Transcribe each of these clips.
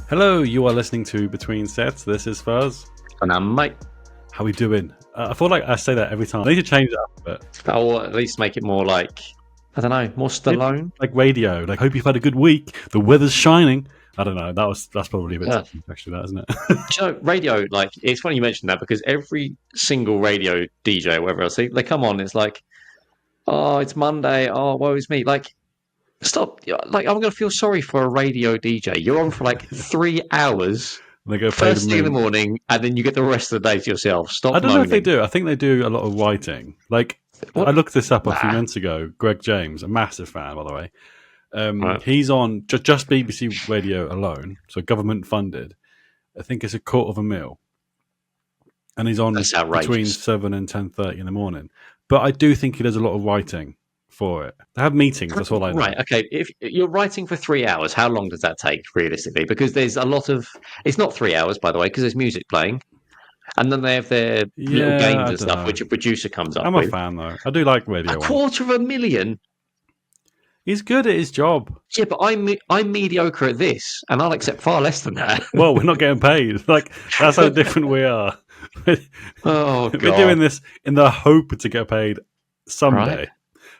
Hello, you are listening to Between Sets. This is Fuzz. And I'm Mike. How we doing? I feel like I say that every time. I need to change it up a bit. Or at least make it more like, I don't know, more Stallone. Like radio. Like, hope you've had a good week. The weather's shining. I don't know. That's probably a bit tough, actually, that, isn't it? Do you know, radio, like, it's funny you mentioned that because every single radio DJ or whatever else, they come on, it's like, oh, it's Monday. Oh, woe is me. Like, stop. Like, I'm going to feel sorry for a radio DJ. You're on for like 3 hours. They go first thing in the morning, and then you get the rest of the day to yourself. Stop. I don't know moaning. if they do. I think they do a lot of writing. Like, what? I looked this up a few months ago. Greg James, a massive fan, by the way. Right. He's on just BBC Radio alone, so government funded. I think it's $250,000, and he's on between 7 and 10:30 in the morning. But I do think he does a lot of writing for it. They have meetings. That's all I know. Right. Okay. If you're writing for 3 hours, how long does that take realistically? Because there's a lot of. It's not 3 hours, by the way, because there's music playing, and then they have their little games and stuff, which a producer comes up with. I'm a fan though. I do like radio. $250,000. He's good at his job. Yeah, but I'm mediocre at this, and I'll accept far less than that. Well, we're not getting paid. Like, that's how different we are. Oh, God. We're doing this in the hope to get paid someday. Right.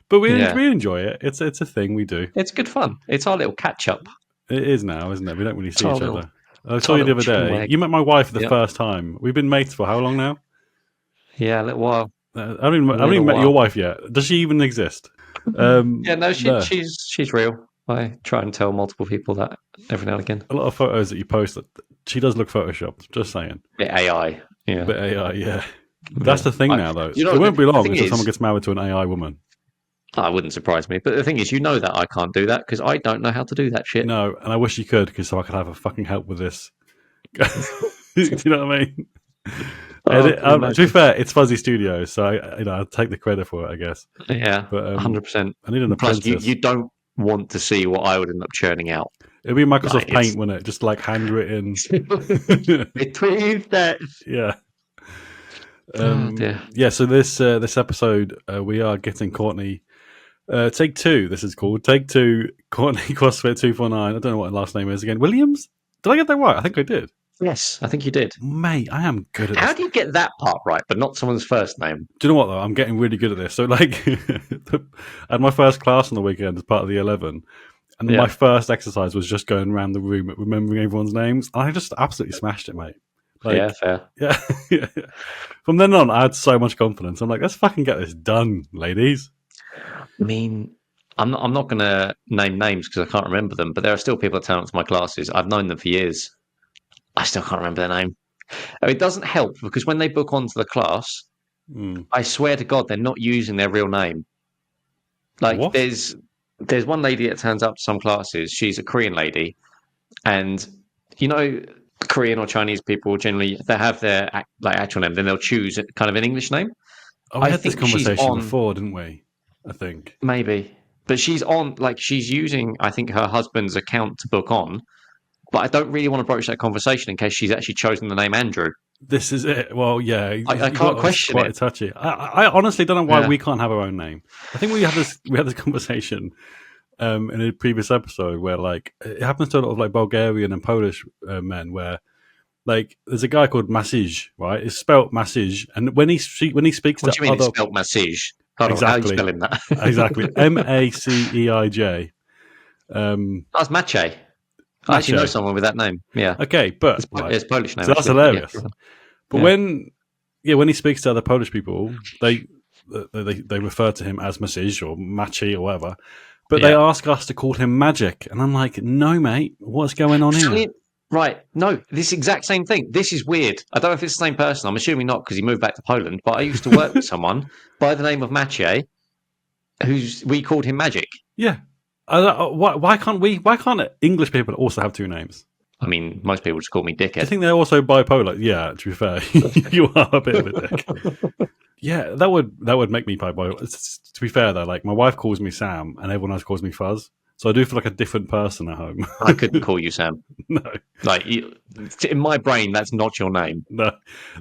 But we enjoy it. It's a thing we do. It's good fun. It's our little catch up. It is now, isn't it? We don't really see each other. I saw you the other day. You met my wife for the first time. We've been mates for how long now? Yeah, a little while. I haven't even met your wife yet. Does she even exist? She's real. I try and tell multiple people that every now and again. A lot of photos that you post, she does look photoshopped. Just saying. Bit AI, yeah. Bit AI, yeah. That's the thing now, though. It won't be long until someone gets married to an AI woman. That wouldn't surprise me. But the thing is, you know that I can't do that because I don't know how to do that shit. No, and I wish you could because so I could have a fucking help with this. Do you know what I mean? To be fair, it's Fuzzy Studios, so I'll take the credit for it, I guess. Yeah, but 100%. I need an apprentice. Plus, you don't want to see what I would end up churning out. It'd be Microsoft Paint, wouldn't it? Just like handwritten. Between that. Yeah. Yeah. So this episode, we are getting Courtney. Take two. This is called Take Two. Courtney CrossFit 249. I don't know what her last name is again. Williams? Did I get that right? I think I did. Yes, I think you did. Mate, I am good at this. How do you get that part right, but not someone's first name? Do you know what, though? I'm getting really good at this. So, like, I had my first class on the weekend as part of the 11, and my first exercise was just going around the room remembering everyone's names. And I just absolutely smashed it, mate. Like, yeah, fair. Yeah. From then on, I had so much confidence. I'm like, let's fucking get this done, ladies. I mean, I'm not going to name names because I can't remember them, but there are still people that turn up to my classes. I've known them for years. I still can't remember their name. It doesn't help because when they book onto the class, I swear to God, they're not using their real name. Like, what? There's one lady that turns up to some classes. She's a Korean lady. And, you know, Korean or Chinese people generally, they have their actual name. Then they'll choose kind of an English name. Oh, we had this conversation before, didn't we? I think. Maybe. But she's using, I think, her husband's account to book on. But I don't really want to broach that conversation in case she's actually chosen the name Andrew. This is it. Well, yeah. I can't question it. Quite touchy. I honestly don't know why we can't have our own name. I think we had this conversation in a previous episode where, like, it happens to a lot of, like, Bulgarian and Polish men where, like, there's a guy called Masij, right? It's spelt Masij. And when he speaks what to do you mean it's spelt Masij? Exactly. How are you spelling that? Exactly. Maceij. That's Maciej. I actually know someone with that name. Yeah. Okay, but it's Polish name. So that's hilarious. Yeah. But when he speaks to other Polish people, they refer to him as Masij or Maci or whatever. But they ask us to call him Magic, and I'm like, no, mate, what's going on here? Right. No, this exact same thing. This is weird. I don't know if it's the same person. I'm assuming not because he moved back to Poland. But I used to work with someone by the name of Maciej, we called him Magic. Yeah. Why can't English people also have two names? I mean, most people just call me dickhead. Do you think they're also bipolar? Yeah, to be fair, you are a bit of a dick. Yeah, that would make me bipolar. To be fair though, like my wife calls me Sam and everyone else calls me Fuzz. So I do feel like a different person at home. I couldn't call you Sam. No. Like, in my brain, that's not your name. No.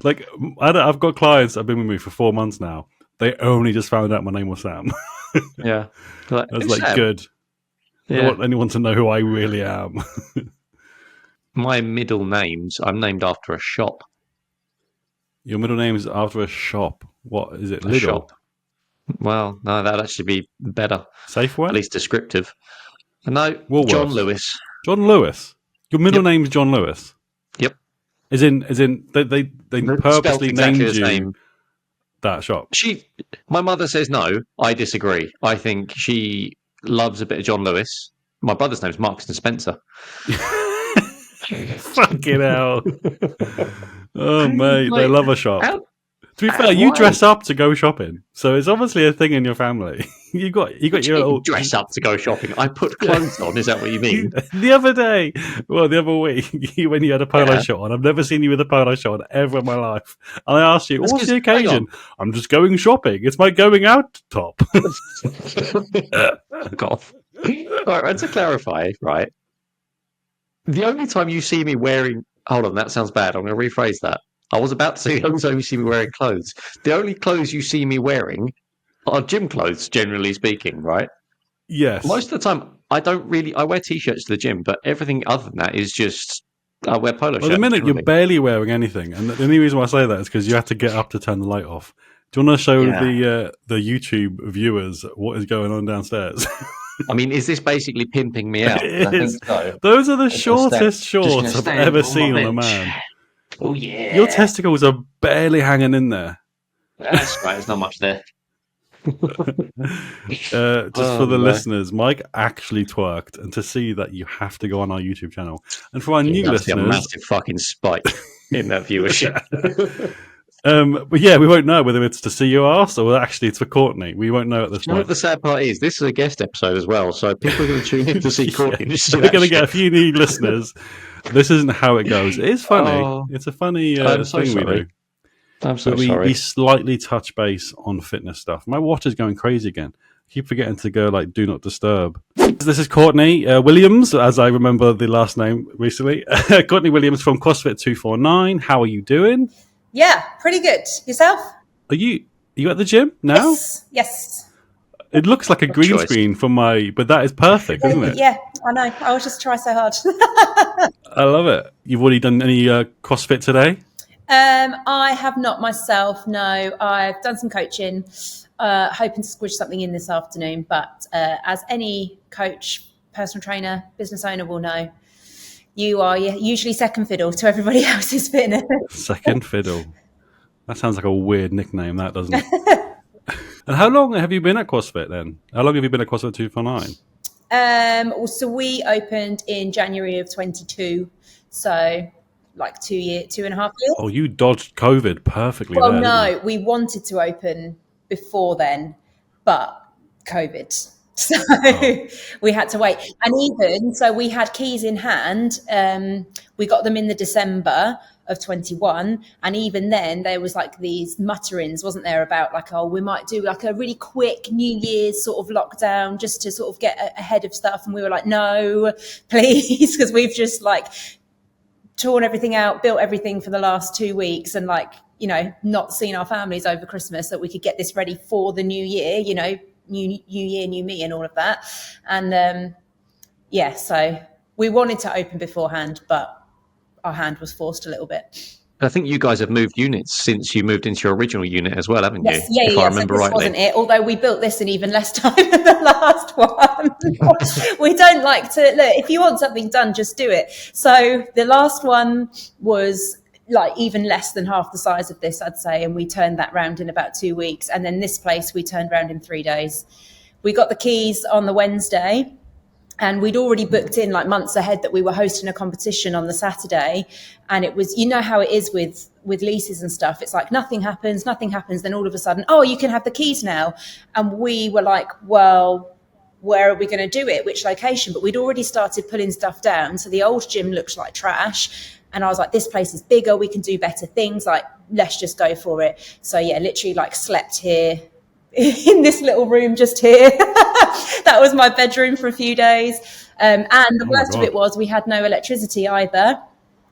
Like, I've got clients that have been with me for 4 months now. They only just found out my name was Sam. Yeah. I was like, good. I don't want anyone to know who I really am. My middle names, I'm named after a shop. Your middle name is after a shop. What is it? A Lidl? shop. Well, no, that'd actually be better. Safeway? At least descriptive. No, Woolworths. John Lewis. John Lewis? Your middle name's John Lewis? Yep. As in, they purposely named you that shop. My mother says no. I disagree. I think she loves a bit of John Lewis. My brother's name's Marks and Spencer. Fucking hell! Oh mate, they love a shop. To be fair, you dress up to go shopping, so it's obviously a thing in your family. you got your little dress up to go shopping. I put clothes on. Is that what you mean? The other week, when you had a polo shirt on, I've never seen you with a polo shirt on ever in my life. And I asked you, "What's the occasion?" I'm just going shopping. It's my going out top. God. All right, and to clarify, right? The only time you see me wearing... Hold on, that sounds bad. I'm going to rephrase that. I was about to say the only time you see me wearing clothes. The only clothes you see me wearing are gym clothes, generally speaking, right? Yes. Most of the time, I wear T-shirts to the gym, but everything other than that is just... I wear polo shirts. Well, the minute you're barely wearing anything, and the only reason why I say that is because you have to get up to turn the light off. Do you want to show the YouTube viewers what is going on downstairs? I mean, is this basically pimping me out? I think so. Those are the shortest shorts I've ever seen on a man. Oh, yeah. Your testicles are barely hanging in there. That's right. There's not much there. Just for the listeners, Mike actually twerked, and to see that, you have to go on our YouTube channel. And for our new listeners, a massive fucking spike in that viewership. But yeah, we won't know whether it's to see your ass or actually it's for Courtney. We won't know at this point. You know what the sad part is? This is a guest episode as well, so people are going to tune in to see Courtney. We're going to get a few new listeners. This isn't how it goes. It is funny. It's a funny thing we do. I'm so sorry. We slightly touch base on fitness stuff. My watch is going crazy again. I keep forgetting to go like do not disturb. This is Courtney Williams, as I remember the last name recently. Courtney Williams from CrossFit 249. How are you doing? Yeah, pretty good. Yourself? Are you at the gym now? Yes. It looks like a green screen from but that is perfect, isn't it? Yeah, I know. I was just trying so hard. I love it. You've already done any CrossFit today? I have not myself, no. I've done some coaching, hoping to squish something in this afternoon. But as any coach, personal trainer, business owner will know, you are usually second fiddle to everybody else's fitness. Second fiddle. That sounds like a weird nickname, that, doesn't it? And how long have you been at CrossFit then? How long have you been at CrossFit 249? So we opened in January of 22. So like 2.5 years. Oh, you dodged COVID perfectly. Well, no, we wanted to open before then, but COVID. So we had to wait. And even so, we had keys in hand. We got them in the December of 21. And even then there was like these mutterings, wasn't there, about like, oh, we might do like a really quick New Year's sort of lockdown just to sort of get ahead of stuff. And we were like, no, please, because we've just like torn everything out, built everything for the last 2 weeks and like, you know, not seen our families over Christmas, that we could get this ready for the new year, you know, new year, new me and all of that. And so we wanted to open beforehand, but our hand was forced a little bit. I think you guys have moved units since you moved into your original unit as well, haven't you? Yeah, if I remember so this rightly. Wasn't it? Although we built this in even less time than the last one. We don't like to, look, if you want something done, just do it. So the last one was like even less than half the size of this, I'd say. And we turned that round in about 2 weeks. And then this place we turned round in 3 days. We got the keys on the Wednesday. And we'd already booked in like months ahead that we were hosting a competition on the Saturday. And it was, you know how it is with leases and stuff. It's like nothing happens. Then all of a sudden, oh, you can have the keys now. And we were like, well, where are we going to do it? Which location? But we'd already started pulling stuff down. So the old gym looked like trash. And I was like, this place is bigger. We can do better things. Like, let's just go for it. So yeah, literally like slept here in this little room just here. That was my bedroom for a few days. And the worst of it was we had no electricity either.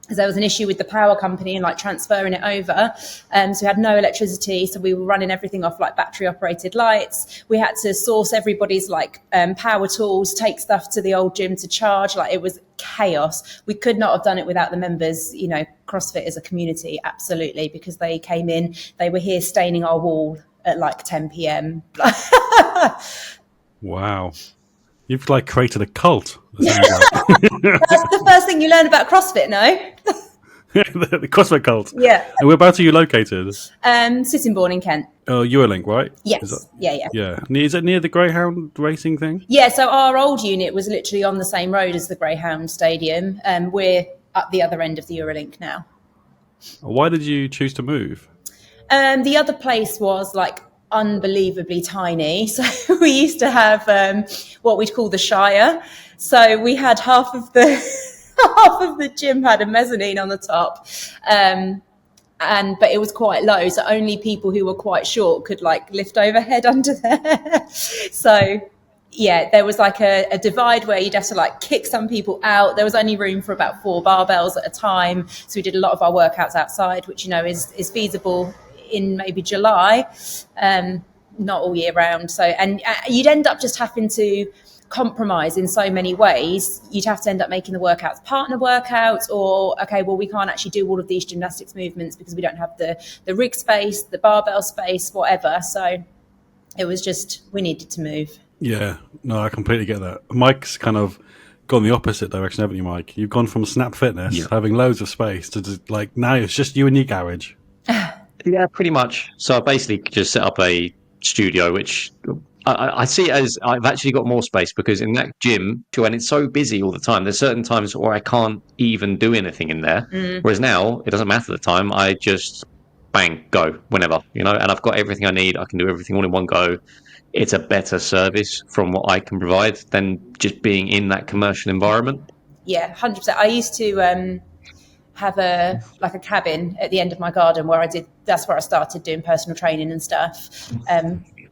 because there was an issue with the power company and like transferring it over. So we had no electricity. So we were running everything off like battery operated lights. We had to source everybody's like power tools, take stuff to the old gym to charge. Like it was chaos. We could not have done it without the members, you know, CrossFit as a community. Absolutely. Because they came in, they were here staining our wall at like 10 p.m. Wow. You've like created a cult. That's the first thing you learn about CrossFit, no? The CrossFit cult. Yeah. And whereabouts are you located? Sittingbourne in Kent. Oh, Eurolink, right? Yes. Yeah. Yeah. Is it near the Greyhound racing thing? Yeah, so our old unit was literally on the same road as the Greyhound Stadium. We're at the other end of the Eurolink now. Why did you choose to move? The other place was like unbelievably tiny. So we used to have what we'd call the Shire. So we had half of the gym had a mezzanine on the top. But it was quite low. So only people who were quite short could like lift overhead under there. So yeah, there was like a divide where you'd have to like kick some people out. There was only room for about 4 barbells at a time. So we did a lot of our workouts outside, which, you know, is feasible in maybe July, not all year round. So, and you'd end up just having to compromise in so many ways. You'd have to end up making the workouts partner workouts, or, okay, well, we can't actually do all of these gymnastics movements because we don't have the rig space, the barbell space, whatever. So it was just, we needed to move. Yeah, no, I completely get that. Mike's kind of gone the opposite direction, haven't you, Mike? You've gone from Snap Fitness, having loads of space, to just, like, now it's just you and your garage. Yeah, pretty much. So I basically just set up a studio, which I see it as I've actually got more space, because in that gym, when it's so busy all the time, there's certain times where I can't even do anything in there. Whereas now, it doesn't matter the time. I just bang, go whenever, you know, and I've got everything I need. I can do everything all in one go. It's a better service from what I can provide than just being in that commercial environment. Yeah, 100%. I used to have a cabin at the end of my garden where that's where I started doing personal training and stuff.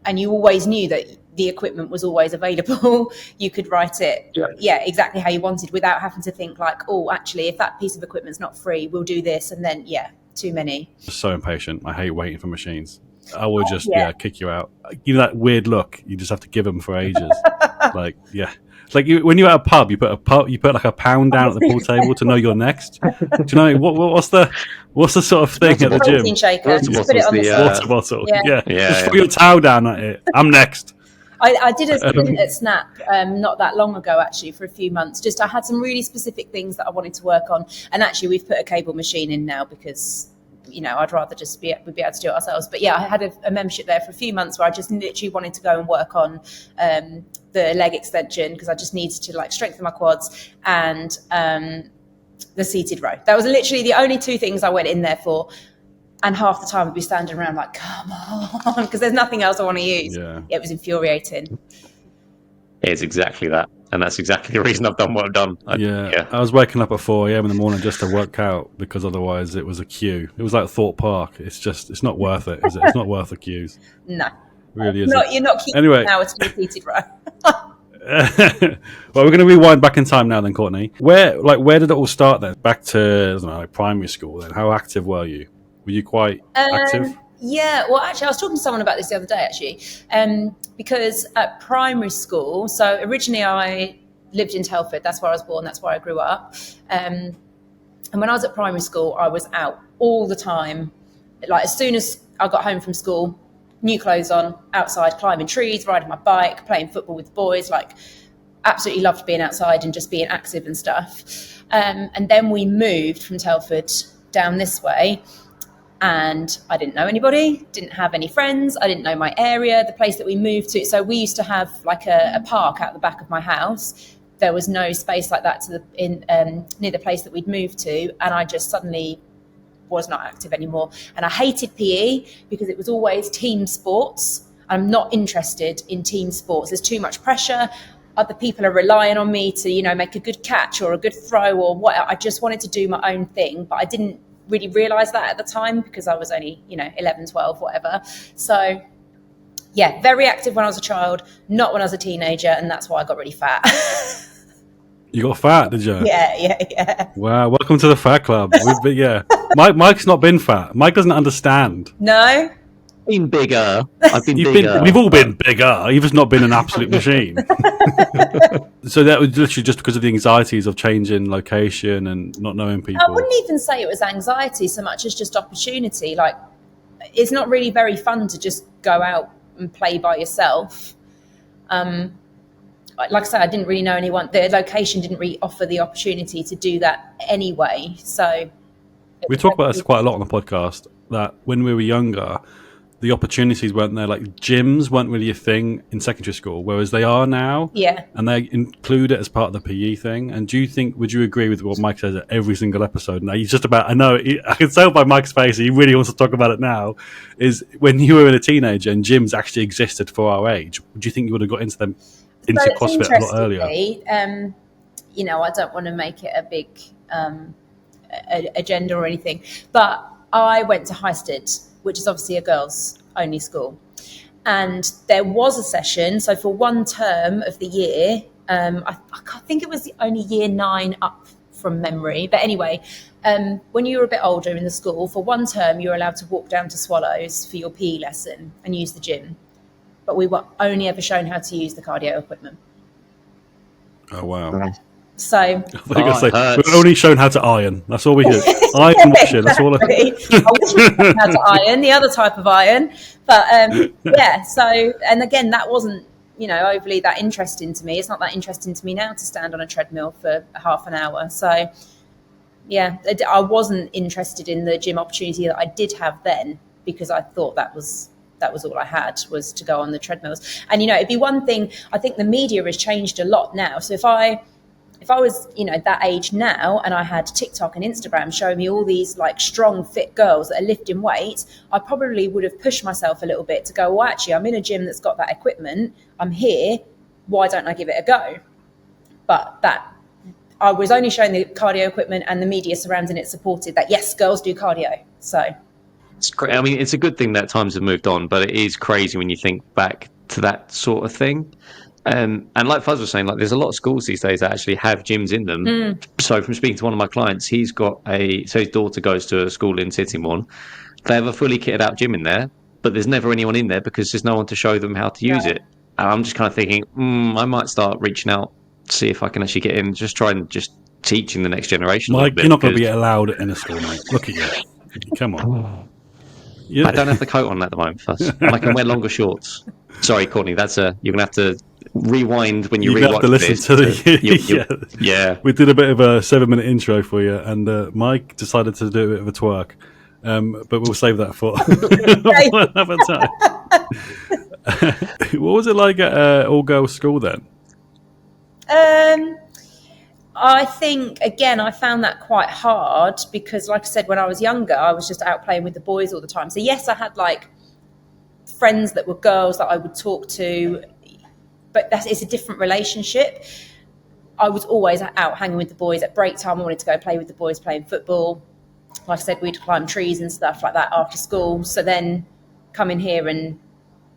And you always knew that the equipment was always available. You could write it, exactly how you wanted, without having to think like, oh, actually, if that piece of equipment's not free, we'll do this. And then, too many. So impatient. I hate waiting for machines. I will just kick you out. You know that weird look you just have to give them for ages. Like when you're at a pub, you put like a pound down at the pool table to know you're next. Do you know what's the sort of thing at the gym? Protein shaker. Just put it on the water bottle. Yeah. Just put your towel down at it. I'm next. I did a stint at Snap not that long ago, actually, for a few months. Just I had some really specific things that I wanted to work on, and actually we've put a cable machine in now because, you know, I'd rather just be able to do it ourselves. But yeah, I had a membership there for a few months where I just literally wanted to go and work on the leg extension, because I just needed to like strengthen my quads, and the seated row. That was literally the only 2 things I went in there for. And half the time I'd be standing around like, come on, because there's nothing else I want to use. Yeah, it was infuriating. It's exactly that. And that's exactly the reason I've done what I've done. I was waking up at 4 a.m. in the morning just to work out, because otherwise it was a queue. It was like Thorpe Park. It's not worth it, is it? It's not worth the queues. No. It really isn't. You're not keeping an hour to be seated row. Well, we're going to rewind back in time now then, Courtney. Where did it all start then? Back to, I don't know, like primary school then. How active were you? Were you quite active? Yeah, well, actually, I was talking to someone about this the other day, actually, because at primary school, so originally I lived in Telford. That's where I was born. That's where I grew up. And when I was at primary school, I was out all the time. Like, as soon as I got home from school, new clothes on, outside, climbing trees, riding my bike, playing football with the boys, like, absolutely loved being outside and just being active and stuff. And then we moved from Telford down this way. And I didn't know anybody, didn't have any friends. I didn't know my area, the place that we moved to. So we used to have like a park out the back of my house. There was no space like that near the place that we'd moved to. And I just suddenly was not active anymore. And I hated PE because it was always team sports. I'm not interested in team sports. There's too much pressure. Other people are relying on me to, you know, make a good catch or a good throw or what. I just wanted to do my own thing, but I didn't really realize that at the time because I was only, 11, 12, whatever. So yeah, very active when I was a child, not when I was a teenager, and that's why I got really fat. You got fat, did you? Yeah. Wow, welcome to the fat club. Yeah. Mike's not been fat. Mike doesn't understand. No? Been bigger. I've been bigger. We've all been bigger. You've just not been an absolute machine. So that was literally just because of the anxieties of changing location and not knowing people. I wouldn't even say it was anxiety so much as just opportunity. Like, it's not really very fun to just go out and play by yourself. Like I said, I didn't really know anyone. The location didn't really offer the opportunity to do that anyway. So we talk about this quite a lot on the podcast, that when we were younger, the opportunities weren't there. Like gyms weren't really a thing in secondary school, whereas they are now. Yeah. And they include it as part of the PE thing. And would you agree with what Mike says at every single episode? Now, he's just about, I can tell by Mike's face, he really wants to talk about it now, is when you were a teenager and gyms actually existed for our age, do you think you would have got into CrossFit a lot earlier? You know, I don't want to make it a big agenda or anything, but I went to Highstead, which is obviously a girls' only school. And there was a session, so for one term of the year, I think it was only year 9 up from memory. But anyway, when you were a bit older in the school, for one term, you were allowed to walk down to Swallows for your PE lesson and use the gym. But we were only ever shown how to use the cardio equipment. Oh, wow. So we're only shown how to iron. That's all we do. Iron washing. That's all. I wish we knew how to iron, the other type of iron. But yeah. So, and again, that wasn't, you know, overly that interesting to me. It's not that interesting to me now to stand on a treadmill for half an hour. So, yeah, I wasn't interested in the gym opportunity that I did have then, because I thought that was all I had, was to go on the treadmills. And, you know, it'd be one thing. I think the media has changed a lot now. So if I was, you know, that age now and I had TikTok and Instagram showing me all these like strong, fit girls that are lifting weights, I probably would have pushed myself a little bit to go, well, actually, I'm in a gym that's got that equipment. I'm here. Why don't I give it a go? But I was only showing the cardio equipment, and the media surrounding it supported that, yes, girls do cardio. So it's I mean, it's a good thing that times have moved on, but it is crazy when you think back to that sort of thing. And like Fuzz was saying, like there's a lot of schools these days that actually have gyms in them. So from speaking to one of my clients, his daughter goes to a school in Sittingbourne. They have a fully kitted out gym in there, but there's never anyone in there because there's no one to show them how to use it. And I'm just kind of thinking, I might start reaching out, see if I can actually get in, just try and just teaching the next generation. Mike, you're not going to be allowed in a school, mate. Look at you. Come on. I don't have the coat on at the moment, Fuzz. I can wear longer shorts. Sorry, Courtney, you're going to have to rewind when you rewatch this. To the yeah. We did a bit of a 7-minute intro for you, and Mike decided to do a bit of a twerk, but we'll save that for another time. What was it like at all-girls school then? I think, again, I found that quite hard because, like I said, when I was younger, I was just out playing with the boys all the time. So yes, I had like friends that were girls that I would talk to, but it's a different relationship. I was always out hanging with the boys. At break time, I wanted to go play with the boys playing football. Like I said, we'd climb trees and stuff like that after school. So then come in here and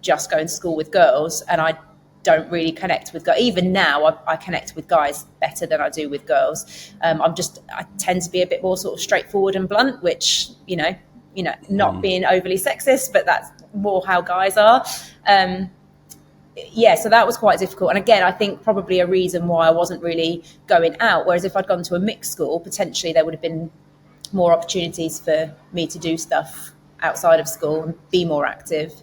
just go to school with girls, and I don't really connect with guys. Even now, I connect with guys better than I do with girls. I tend to be a bit more sort of straightforward and blunt, which, you know, not being overly sexist, but that's more how guys are. Yeah, so that was quite difficult. And again, I think probably a reason why I wasn't really going out. Whereas if I'd gone to a mixed school, potentially there would have been more opportunities for me to do stuff outside of school and be more active.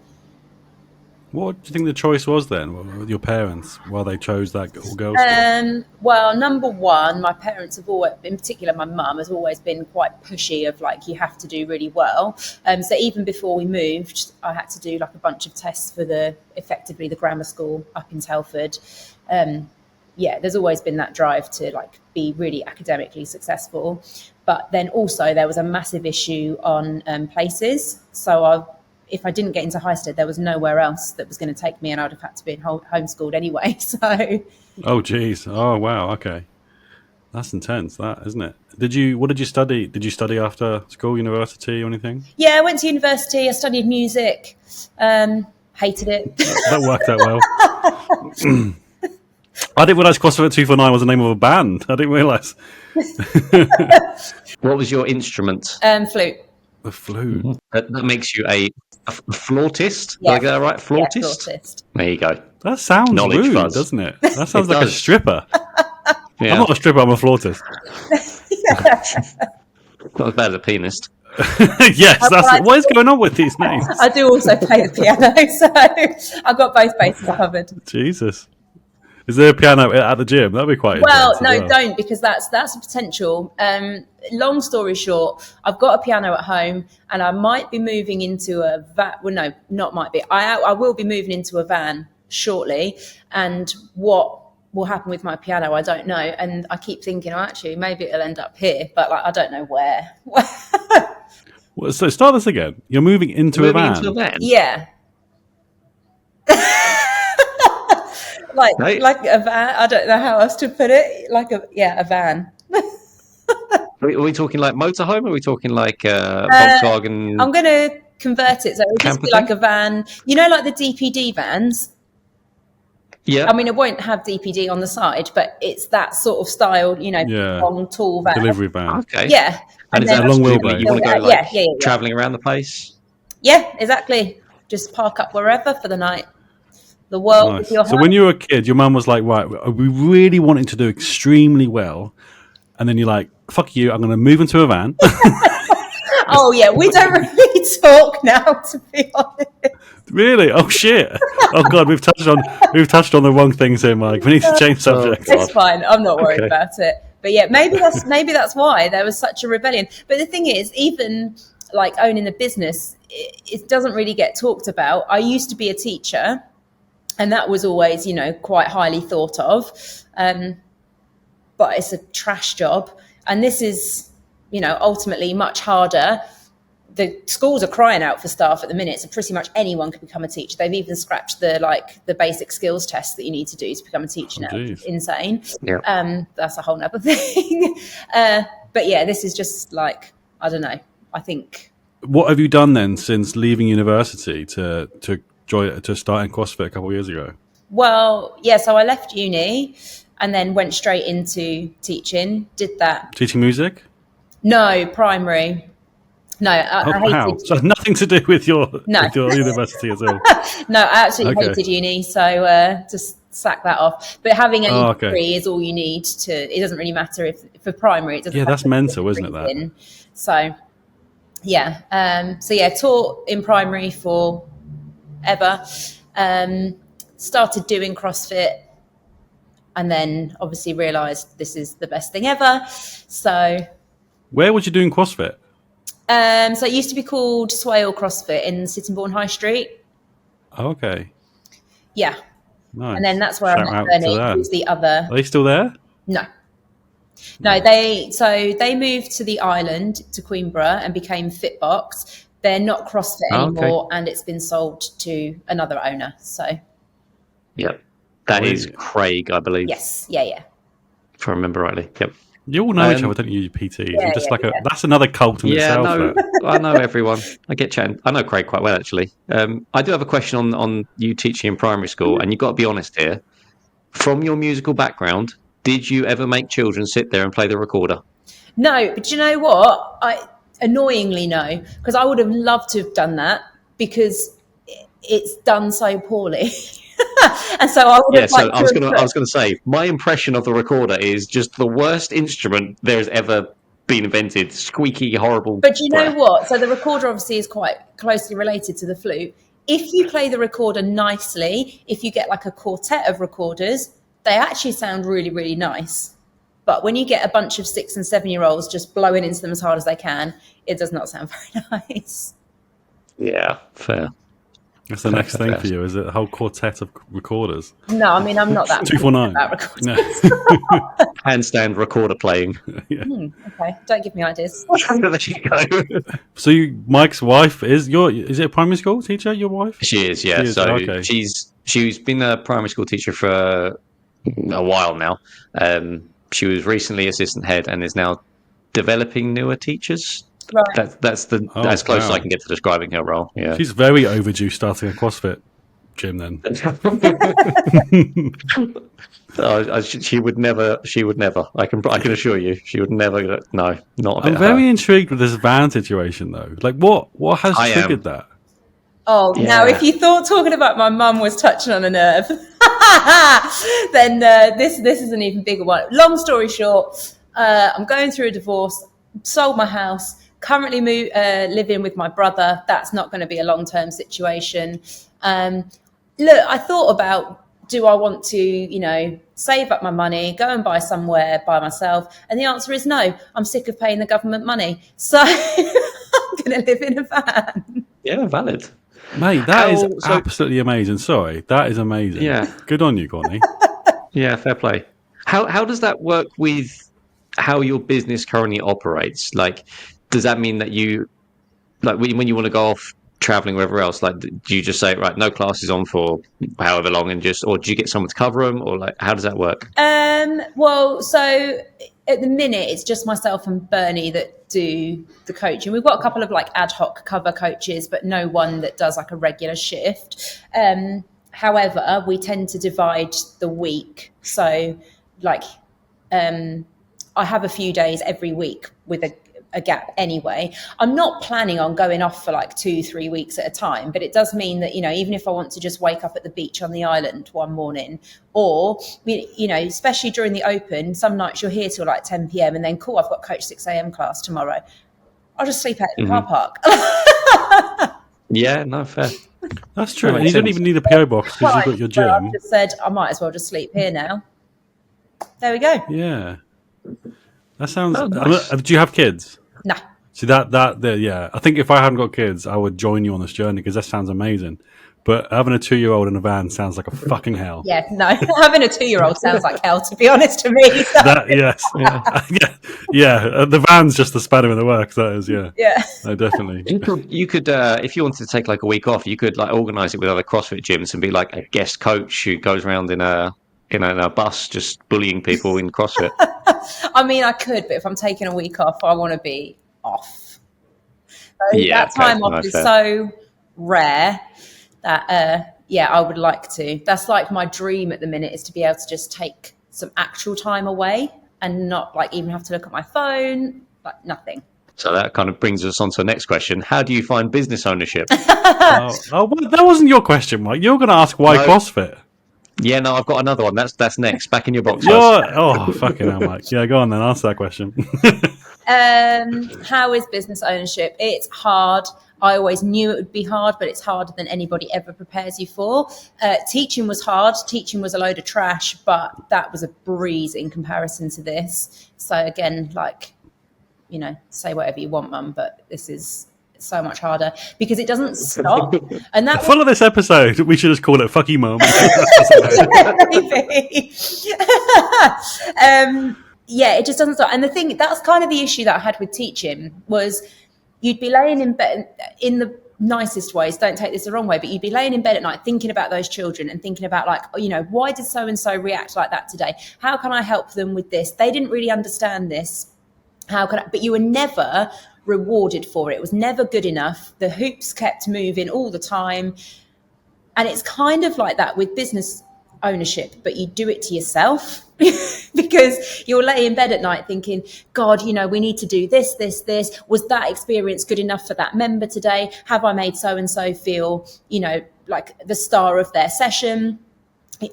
What do you think the choice was then with your parents, why they chose that all-girls school? Well, number one, my parents have always, in particular my mum, has always been quite pushy of like, you have to do really well. So even before we moved, I had to do like a bunch of tests for effectively the grammar school up in Telford. Yeah, there's always been that drive to like be really academically successful. But then also there was a massive issue on places. So if I didn't get into Highstead, there was nowhere else that was going to take me, and I'd have had to be homeschooled anyway. So. Oh, geez. Oh, wow. Okay. That's intense, that, isn't it? What did you study? Did you study after school, university or anything? Yeah, I went to university. I studied music. Hated it. That worked out well. I didn't realise CrossFit 249 was the name of a band. I didn't realise. What was your instrument? Flute. The flute. That makes you a flautist. Yeah. Did I get that right? Flautist? Yeah, flautist. There you go. That sounds Knowledge rude, fuzz. doesn't it? That sounds It like a does. stripper. Yeah. I'm not a stripper, I'm a flautist. Not as bad as a pianist. Yes, what is going on with these names? I do also play the piano, so I've got both bases covered. Jesus. Is there a piano at the gym? That'd be quite Well, intense as no, don't, because that's a potential. Long story short, I've got a piano at home, and I might be moving into a van. Well, no, not might be. I will be moving into a van shortly, and what will happen with my piano, I don't know. And I keep thinking, actually, maybe it'll end up here, but like, I don't know where. Well, so start this again. You're moving into a van. Yeah. Like a van. I don't know how else to put it. A van. Are we talking like motorhome? Or are we talking like Volkswagen? I'm going to convert it so it'll just be like a van. You know, like the DPD vans. Yeah. I mean, it won't have DPD on the side, but it's that sort of style. You know, long, tall van. Delivery van. Okay. Yeah. And is that a long wheelbase? You want to go traveling around the place? Yeah, exactly. Just park up wherever for the night. The world with your So when you were a kid, your mum was like, right, we really wanted to do extremely well. And then you're like, fuck you, I'm going to move into a van. Oh, yeah, we don't really talk now, to be honest. Really? Oh, shit. Oh, God, we've touched on the wrong things here, Mike. We need to change subject. It's fine. I'm not worried about it. But yeah, maybe that's why there was such a rebellion. But the thing is, even like owning the business, it doesn't really get talked about. I used to be a teacher, and that was always, you know, quite highly thought of. But it's a trash job. And this is, you know, ultimately much harder. The schools are crying out for staff at the minute, so pretty much anyone can become a teacher. They've even scrapped the basic skills test that you need to do to become a teacher now. It's insane. Yeah. That's a whole nother thing. But yeah, this is just like, I don't know. I think. What have you done then since leaving university to start in CrossFit a couple of years ago? Well, yeah, so I left uni and then went straight into teaching. Did that. Teaching music? No, primary. No, I hated. So nothing to do with your university at all. No, I absolutely hated uni, so just sack that off. But having a degree is all you need to. It doesn't really matter if for primary. It doesn't. Yeah, that's mental, isn't it? That. So, yeah. Taught in primary for ever. Started doing CrossFit, and then obviously realised this is the best thing ever. So, where was you doing CrossFit? So it used to be called Swale CrossFit in Sittingbourne High Street. Okay. Yeah. Nice. And then that's where I met Bernie, who's the other. Are they still there? No. They moved to the island, to Queenborough, and became Fitbox. They're not CrossFit anymore, and it's been sold to another owner. So. Yep. That is Craig, I believe. Yes. Yeah. If I remember rightly. Yep. You all know each other, don't you, PTs? Yeah, that's another cult in itself. No, I know everyone. I get chatting. I know Craig quite well, actually. I do have a question on you teaching in primary school, and you've got to be honest here. From your musical background, did you ever make children sit there and play the recorder? No, but you know what? Annoyingly, no, because I would have loved to have done that because it's done so poorly. And so I would have I was going to say, my impression of the recorder is just the worst instrument there's ever been invented. Squeaky, horrible. But you know what? So the recorder obviously is quite closely related to the flute. If you play the recorder nicely, if you get like a quartet of recorders, they actually sound really, really nice. But when you get a bunch of 6 and 7-year-olds just blowing into them as hard as they can, it does not sound very nice. Yeah, fair. That's the next thing for you, is it? A whole quartet of recorders? No, I mean, I'm not that 249 about recorders. No. Handstand recorder playing. Okay, don't give me ideas. There you go. So Mike's wife is it a primary school teacher, your wife? She is, yeah. She's been a primary school teacher for a while now. She was recently assistant head and is now developing newer teachers. Right. That's as close as I can get to describing her role. Yeah, she's very overdue starting a CrossFit. gym then. She would never. She would never. I can assure you, she would never. No, not a bit. I'm very intrigued with this van situation though. Like, what has triggered that? Oh, yeah. Now if you thought talking about my mum was touching on a nerve, then this is an even bigger one. Long story short, I'm going through a divorce, sold my house, currently living with my brother. That's not going to be a long-term situation. Look, I thought about, do I want to, save up my money, go and buy somewhere by myself? And the answer is no. I'm sick of paying the government money. So I'm going to live in a van. Yeah, valid. Mate, that is absolutely amazing. Sorry, that is amazing. Yeah. Good on you, Courtney. Yeah, fair play. How does that work with how your business currently operates? Like, does that mean that you, like, when you want to go off traveling, wherever else, like, do you just say, right, no classes on for however long, and or do you get someone to cover them, or like, how does that work? Well, so at the minute it's just myself and Bernie that do the coaching. We've got a couple of like ad hoc cover coaches, but no one that does like a regular shift. However, we tend to divide the week. So like, I have a few days every week with a gap anyway. I'm not planning on going off for like 2-3 weeks at a time, but it does mean that, even if I want to just wake up at the beach on the island one morning, or, especially during the open, some nights you're here till like 10 p.m. and then cool, I've got coach 6 a.m. class tomorrow. I'll just sleep out in the car park. Yeah, no, fair. That's true. You don't even need a PO box because you've got your gym. I've just said I might as well just sleep here now. There we go. Yeah. That sounds... nice. Do you have kids? No. See, yeah. I think if I hadn't got kids, I would join you on this journey because that sounds amazing. But having a 2-year-old in a van sounds like a fucking hell. Yeah, no. Having a 2-year-old sounds like hell, to be honest, to me. So. Yes. Yeah. The van's just the spanner in the works, that is, yeah. Yeah. No, definitely. You could if you wanted to take like a week off, you could like organise it with other CrossFit gyms and be like a guest coach who goes around in a bus just bullying people in CrossFit. I mean, I could, but if I'm taking a week off, I want to be off. So yeah, that time off is so rare that, I would like to. That's like my dream at the minute, is to be able to just take some actual time away and not like even have to look at my phone, like nothing. So that kind of brings us on to the next question. How do you find business ownership? Well, that wasn't your question, Mike. You're going to ask why CrossFit. Yeah, no, I've got another one. That's next. Back in your box. Fucking hell, Mike. Yeah, go on then. Answer that question. How is business ownership? It's hard. I always knew it would be hard, but it's harder than anybody ever prepares you for. Teaching was hard. Teaching was a load of trash, but that was a breeze in comparison to this. So again, like, say whatever you want, Mum, but this is so much harder because it doesn't stop. And that follow this episode. We should just call it "Fuck You, Mum." Maybe. It just doesn't stop. And the thing, that's kind of the issue that I had with teaching, was you'd be laying in bed, in the nicest ways, don't take this the wrong way, but you'd be laying in bed at night thinking about those children and thinking about like, why did so and so react like that today? How can I help them with this? They didn't really understand this. But you were never rewarded for it. It was never good enough. The hoops kept moving all the time. And it's kind of like that with business ownership, but you do it to yourself because you'll lay in bed at night thinking, God, we need to do this. Was that experience good enough for that member today? Have I made so-and-so feel, like the star of their session?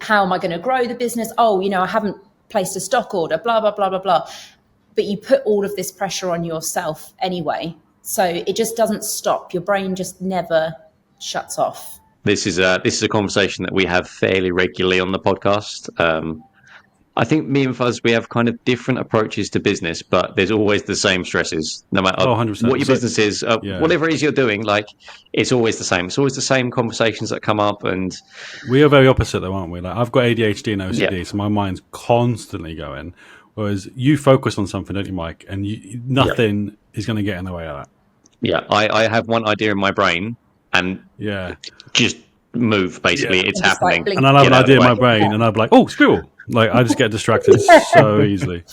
How am I going to grow the business? Oh, I haven't placed a stock order, blah, blah, blah, blah, blah. But you put all of this pressure on yourself anyway. So it just doesn't stop. Your brain just never shuts off. This is a conversation that we have fairly regularly on the podcast. I think me and Fuzz, we have kind of different approaches to business, but there's always the same stresses, no matter 100%. what your business is, whatever it is you're doing. Like, it's always the same. It's always the same conversations that come up. And we are very opposite, though, aren't we? Like, I've got ADHD and OCD, so my mind's constantly going. Whereas you focus on something, don't you, Mike? And nothing is going to get in the way of that. Yeah, I have one idea in my brain, and just move. Basically, it's happening. And I'll have an idea in my brain, and I'll be like, "Oh, squirrel!" Like I just get distracted so easily.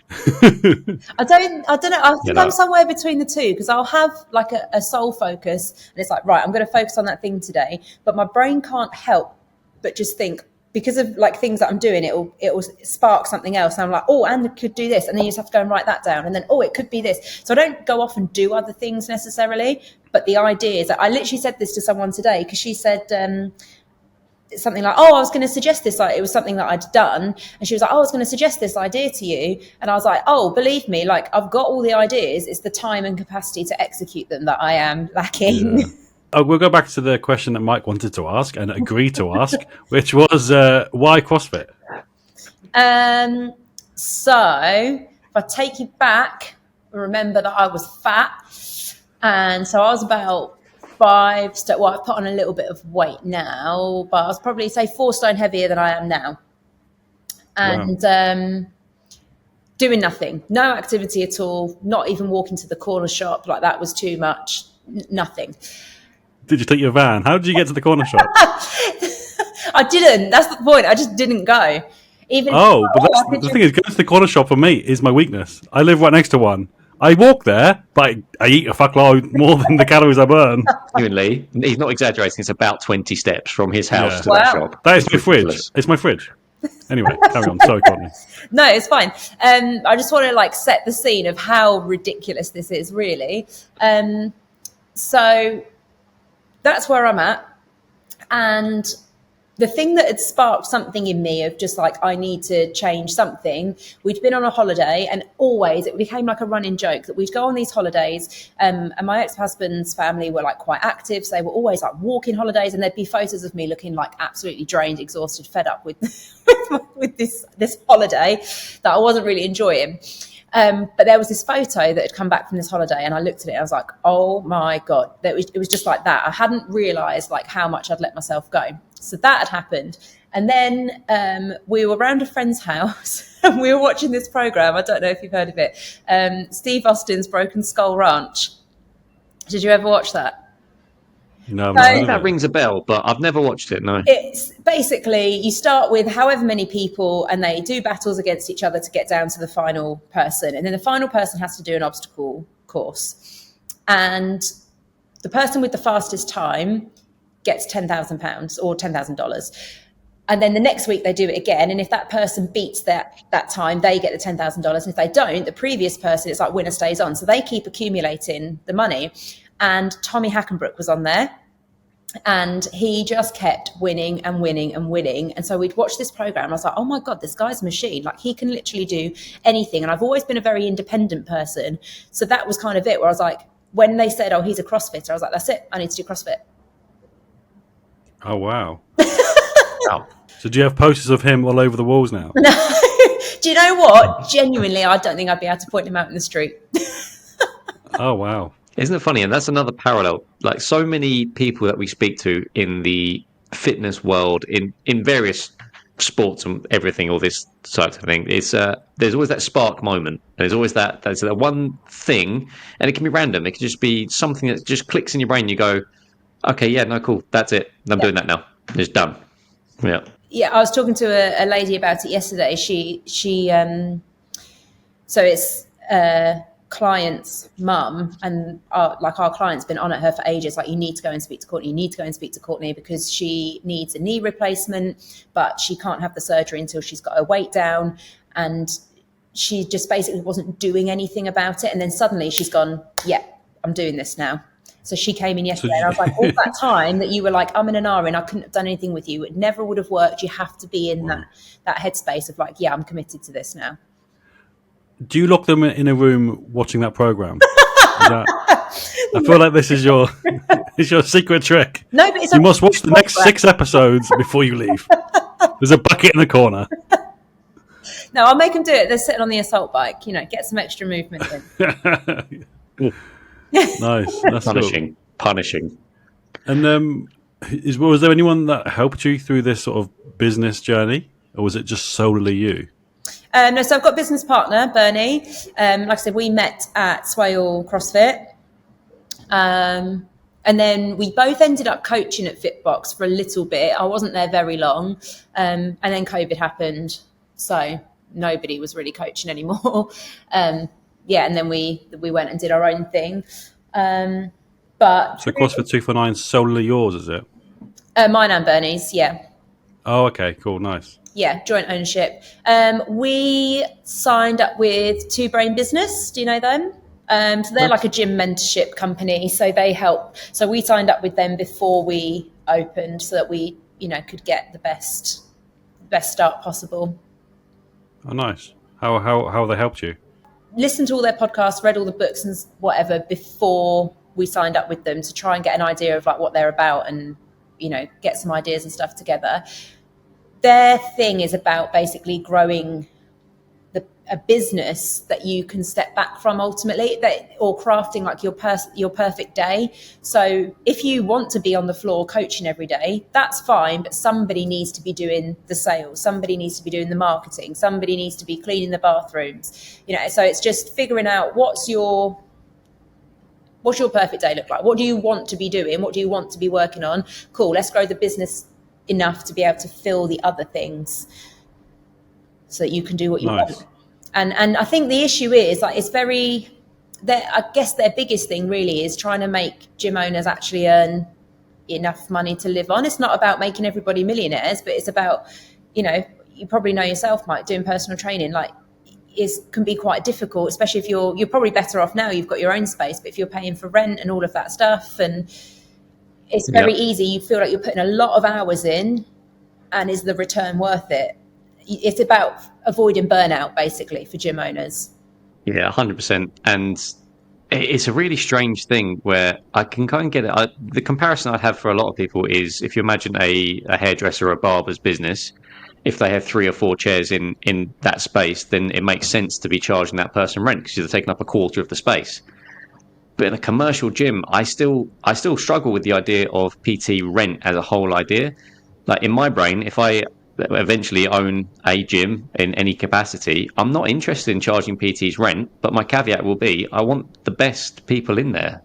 I don't know. I think I'm somewhere between the two, because I'll have like a sole focus, and it's like, right, I'm going to focus on that thing today, but my brain can't help but just think, because of like things that I'm doing, it will spark something else, and I'm like, oh, and I could do this, and then you just have to go and write that down, and then, oh, it could be this. So I don't go off and do other things necessarily, but the idea is that I literally said this to someone today, because she said something like, oh, I was going to suggest this, like it was something that I'd done, and she was like, oh, I was going to suggest this idea to you, and I was like, oh, believe me, like I've got all the ideas, it's the time and capacity to execute them that I am lacking. We'll go back to the question that Mike wanted to ask and agreed to ask, which was why CrossFit? So if I take you back, remember that I was fat, and so I was about 5 stone. Well, I've put on a little bit of weight now, but I was probably, say, 4 stone heavier than I am now. And doing nothing, no activity at all, not even walking to the corner shop. Like that was too much, nothing. Did you take your van? How did you get to the corner shop? I didn't. That's the point. I just didn't go. But the thing is, going to the corner shop for me is my weakness. I live right next to one. I walk there, but I eat a fuckload more than the calories I burn. Genuinely, he's not exaggerating. It's about 20 steps from his house to that shop. That is my fridge. It's my fridge. Anyway, carry on. Sorry, Courtney. No, it's fine. I just want to like set the scene of how ridiculous this is, really. So that's where I'm at. And the thing that had sparked something in me of just like, I need to change something. We'd been on a holiday, and always it became like a running joke that we'd go on these holidays. And my ex-husband's family were like quite active. So they were always like walking holidays, and there'd be photos of me looking like absolutely drained, exhausted, fed up with, with this holiday that I wasn't really enjoying. But there was this photo that had come back from this holiday, and I looked at it and I was like, oh my God, it was just like that. I hadn't realised like how much I'd let myself go. So that had happened. And then we were around a friend's house and we were watching this programme. I don't know if you've heard of it. Steve Austin's Broken Skull Ranch. Did you ever watch that? No, I think that rings a bell, but I've never watched it, no. It's basically, you start with however many people, and they do battles against each other to get down to the final person. And then the final person has to do an obstacle course. And the person with the fastest time gets £10,000 or $10,000. And then the next week they do it again. And if that person beats that time, they get the $10,000. And if they don't, the previous person, it's like winner stays on. So they keep accumulating the money. And Tommy Hackenbrook was on there, and he just kept winning and winning and winning. And so we'd watch this program. I was like, oh my God, this guy's a machine. Like he can literally do anything. And I've always been a very independent person. So that was kind of it, where I was like, when they said, oh, he's a CrossFitter, I was like, that's it. I need to do CrossFit. Oh, wow. Wow. So do you have posters of him all over the walls now? No. Do you know what? Genuinely, I don't think I'd be able to point him out in the street. Oh, wow. Isn't it funny? And that's another parallel. Like so many people that we speak to in the fitness world, in various sports and everything, all this sort of thing, is there's always that spark moment. There's always there's that one thing, and it can be random. It can just be something that just clicks in your brain. You go, okay, yeah, no, cool, that's it. I'm doing that now. It's done. Yeah. Yeah, I was talking to a lady about it yesterday. She so it's client's mum, and our client's been on at her for ages, like, you need to go and speak to Courtney, because she needs a knee replacement, but she can't have the surgery until she's got her weight down. And she just basically wasn't doing anything about it. And then suddenly she's gone, yeah, I'm doing this now. So she came in yesterday, and I was like, all that time that you were like, I'm in an R, and I couldn't have done anything with you, it never would have worked. You have to be in that headspace of like, yeah, I'm committed to this now. Do you lock them in a room watching that program? I feel like this is your secret trick. No, but you must watch the next 6 episodes before you leave. There's a bucket in the corner. No, I'll make them do it. They're sitting on the assault bike. Get some extra movement in. Nice. That's punishing. And was there anyone that helped you through this sort of business journey, or was it just solely you? No, so I've got a business partner, Bernie. Like I said, we met at Swale CrossFit. And then we both ended up coaching at Fitbox for a little bit. I wasn't there very long. And then COVID happened. So nobody was really coaching anymore. And then we went and did our own thing. But so CrossFit 249 is solely yours, is it? Mine and Bernie's, yeah. Oh, okay, cool, nice. Yeah, joint ownership. We signed up with Two Brain Business. Do you know them? So they're like a gym mentorship company. So they help. So we signed up with them before we opened, so that we, could get the best start possible. Oh, nice. How they helped you? Listened to all their podcasts, read all the books and whatever before we signed up with them, to try and get an idea of like what they're about and, get some ideas and stuff together. Their thing is about basically growing a business that you can step back from ultimately, or crafting like your perfect day. So if you want to be on the floor coaching every day, that's fine, but somebody needs to be doing the sales, somebody needs to be doing the marketing, somebody needs to be cleaning the bathrooms, so it's just figuring out what's your perfect day look like? What do you want to be doing? What do you want to be working on? Cool, let's grow the business enough to be able to fill the other things so that you can do what you want. And I think the issue is like I guess their biggest thing really is trying to make gym owners actually earn enough money to live on. It's not about making everybody millionaires, but it's about, you probably know yourself, Mike, doing personal training can be quite difficult, especially if you're probably better off now, you've got your own space, but if you're paying for rent and all of that stuff, and it's very easy, you feel like you're putting a lot of hours in, and is the return worth it? It's about avoiding burnout, basically, for gym owners. Yeah, 100%. And it's a really strange thing where I can kind of get it. The comparison I'd have for a lot of people is if you imagine a hairdresser or a barber's business, if they have 3 or 4 chairs in that space, then it makes sense to be charging that person rent because you're taking up a quarter of the space. But in a commercial gym, I still struggle with the idea of PT rent as a whole idea. Like in my brain, if I eventually own a gym in any capacity, I'm not interested in charging PTs rent, but my caveat will be I want the best people in there,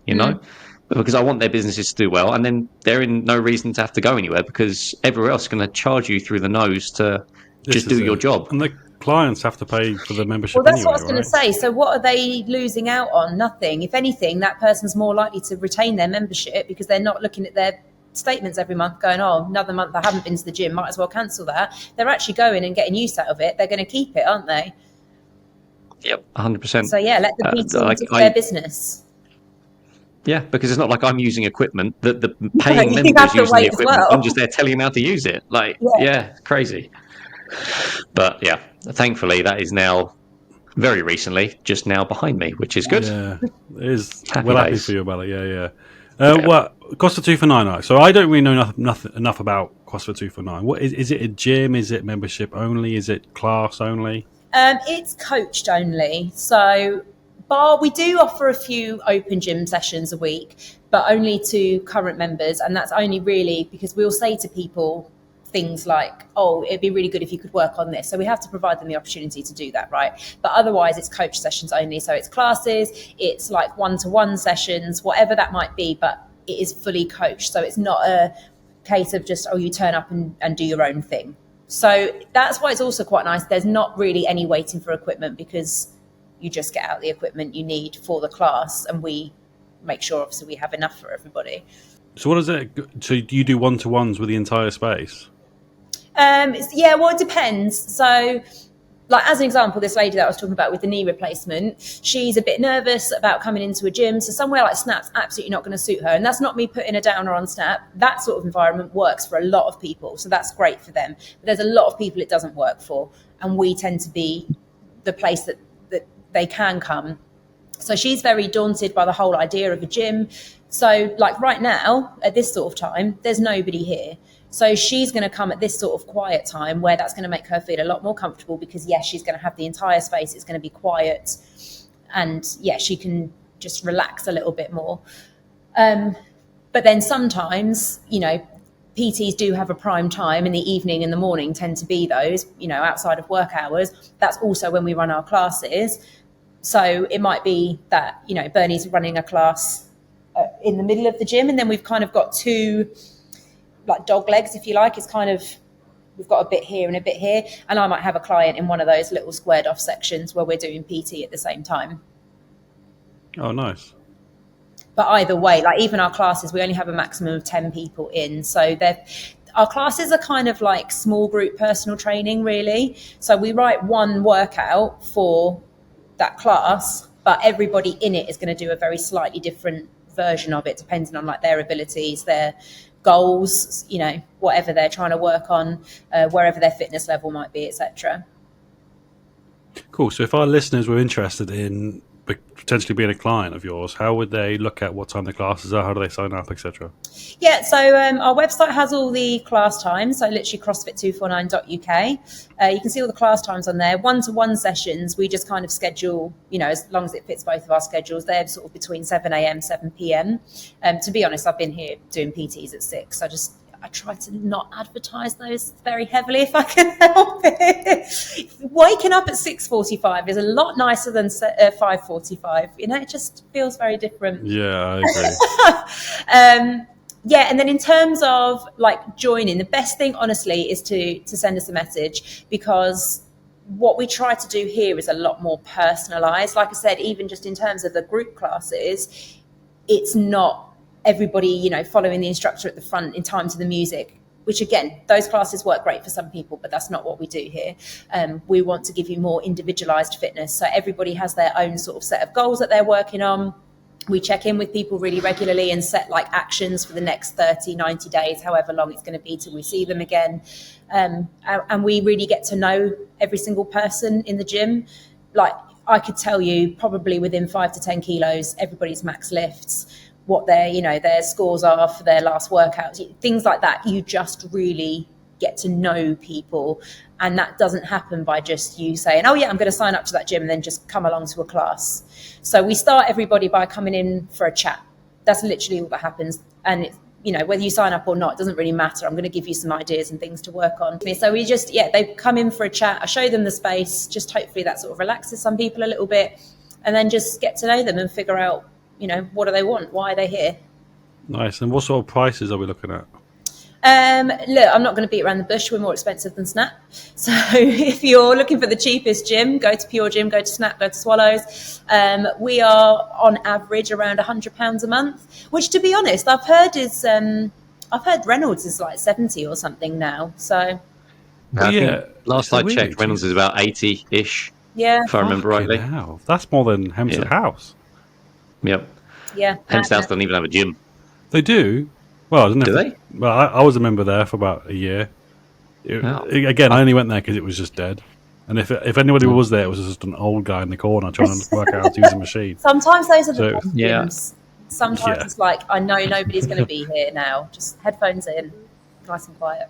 because I want their businesses to do well, and then they're in no reason to have to go anywhere because everywhere else is going to charge you through the nose to just do your job. And the clients have to pay for the membership well, that's anyway, what I was going to say. So what are they losing out on? Nothing. If anything, that person's more likely to retain their membership because they're not looking at their statements every month going, oh, another month I haven't been to the gym, might as well cancel that. They're actually going and getting use out of it. They're going to keep it, aren't they? Yep, 100%. So yeah, let the PT do their business. Yeah, because it's not like I'm using equipment. The paying members using the equipment. Well. I'm just there telling them how to use it. Crazy. But yeah, thankfully that is now very recently just now behind me, which is good. Yeah, it is. Happy for you about it. Yeah. Well, CrossFit 249. So I don't really know enough about CrossFit 249. What is it? A gym? Is it membership only? Is it class only? It's coached only. So we do offer a few open gym sessions a week, but only to current members, and that's only really because we'll say to people things like, oh, it'd be really good if you could work on this. So we have to provide them the opportunity to do that, right? But otherwise it's coach sessions only. So it's classes, it's like one-to-one sessions, whatever that might be, but it is fully coached. So it's not a case of just, you turn up and do your own thing. So that's why it's also quite nice. There's not really any waiting for equipment because you just get out the equipment you need for the class, and we make sure obviously we have enough for everybody. So what is it? So do you do one-to-ones with the entire space? It depends. So, like as an example, this lady that I was talking about with the knee replacement, she's a bit nervous about coming into a gym. So somewhere like Snap's absolutely not going to suit her. And that's not me putting a downer on Snap. That sort of environment works for a lot of people. So that's great for them. But there's a lot of people it doesn't work for. And we tend to be the place that they can come. So she's very daunted by the whole idea of a gym. So like right now, at this sort of time, there's nobody here. So she's going to come at this sort of quiet time where that's going to make her feel a lot more comfortable because, yes, she's going to have the entire space. It's going to be quiet. And, she can just relax a little bit more. But then sometimes, PTs do have a prime time in the evening and the morning tend to be those, outside of work hours. That's also when we run our classes. So it might be that, Bernie's running a class in the middle of the gym, and then we've kind of got two like dog legs, if you like. It's kind of we've got a bit here and a bit here, and I might have a client in one of those little squared off sections where we're doing PT at the same time. Oh, nice. But either way, like even our classes, we only have a maximum of 10 people in. So our classes are kind of like small group personal training, really. So we write one workout for that class, but everybody in it is going to do a very slightly different version of it, depending on like their abilities, their goals, you know, whatever they're trying to work on, wherever their fitness level might be, etc. Cool. So if our listeners were interested in potentially being a client of yours, how would they look at what time the classes are? How do they sign up, etc.? Yeah, so our website has all the class times, so literally crossfit249.uk. You can see all the class times on there. One-to-one sessions, we just kind of schedule, you know, as long as it fits both of our schedules. They're sort of between 7 a.m, 7 p.m. To be honest, I've been here doing PTs at 6. I try to not advertise those very heavily if I can help it. Waking up at 6:45 is a lot nicer than 5:45. You know, it just feels very different. Yeah, I agree. Yeah, and then in terms of like joining, the best thing, honestly, is to send us a message, because what we try to do here is a lot more personalised. Like I said, even just in terms of the group classes, it's not everybody, you know, following the instructor at the front in time to the music, which again, those classes work great for some people, but that's not what we do here. We want to give you more individualized fitness. So everybody has their own sort of set of goals that they're working on. We check in with people really regularly and set like actions for the next 30, 90 days, however long it's going to be till we see them again. And we really get to know every single person in the gym. Like I could tell you probably within 5 to 10 kilos, everybody's max lifts, what their scores are for their last workouts, things like that. You just really get to know people, and that doesn't happen by just you saying, oh yeah, I'm going to sign up to that gym and then just come along to a class. So we start everybody by coming in for a chat. That's literally all that happens. And it's, you know, whether you sign up or not, it doesn't really matter. I'm going to give you some ideas and things to work on. So we just, they come in for a chat. I show them the space, just hopefully that sort of relaxes some people a little bit, and then just get to know them and figure out, you know, what do they want? Why are they here? Nice. And what sort of prices are we looking at? Look, I'm not going to beat around the bush. We're more expensive than Snap. So if you're looking for the cheapest gym, go to Pure Gym, go to Snap, go to Swallows. We are on average around £100 a month, which, to be honest, I've heard Reynolds is like 70 or something now. So last I checked, Reynolds is about 80-ish. Yeah, if I remember rightly. Hell. That's more than Hempstead House. Yep. Yeah. Hempstead House doesn't even have a gym. They do. Well, I don't know. Do they? Well, I was a member there for about a year. Again, I only went there because it was just dead. And if anybody was there, it was just an old guy in the corner trying to work out how to use a machine. Sometimes those are the best gyms. Sometimes Yeah. it's like, I know nobody's going to be here now. Just headphones in, nice and quiet.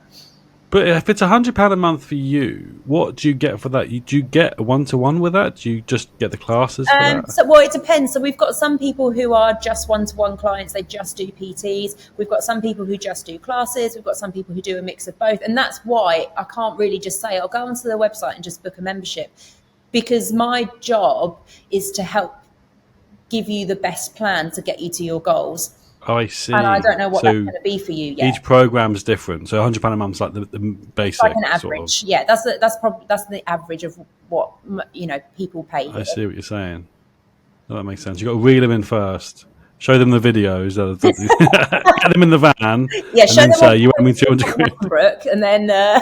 But if it's £100 a month for you, what do you get for that? Do you get a one-to-one with that? Do you just get the classes for that? Well, it depends. So we've got some people who are just one-to-one clients. They just do PTs. We've got some people who just do classes. We've got some people who do a mix of both. And that's why I can't really just say, I'll go onto the website and just book a membership, because my job is to help give you the best plan to get you to your goals. Oh, I see. And I don't know what that's going to be for you yet. Each program's different. So £100 a month's like the basic. Like an average. Sort of. Yeah, that's the average of what, you know, people pay here. I see what you're saying. Oh, that makes sense. You've got to reel them in first. Show them the videos. Get them in the van. Yeah, and show then them say, you owe me 200 quid. Brooke, and then... Yeah.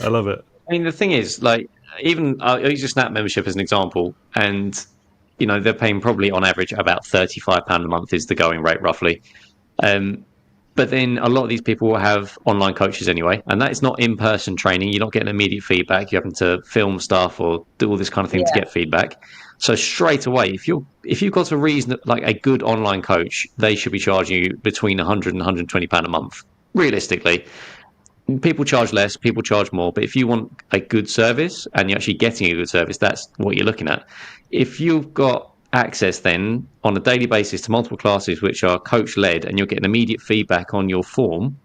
I love it. I mean, the thing is, like, even I'll use a Snap membership as an example, and you know, they're paying probably on average about £35 a month is the going rate roughly. But then a lot of these people will have online coaches anyway, and that is not in-person training. You're not getting immediate feedback. You're having to film stuff or do all this kind of thing to get feedback. So straight away, if you've got a reason, like a good online coach, they should be charging you between £100 and £120 a month, realistically. People charge less, people charge more, but if you want a good service and you're actually getting a good service, that's what you're looking at. If you've got access then on a daily basis to multiple classes which are coach led and you're getting immediate feedback on your form,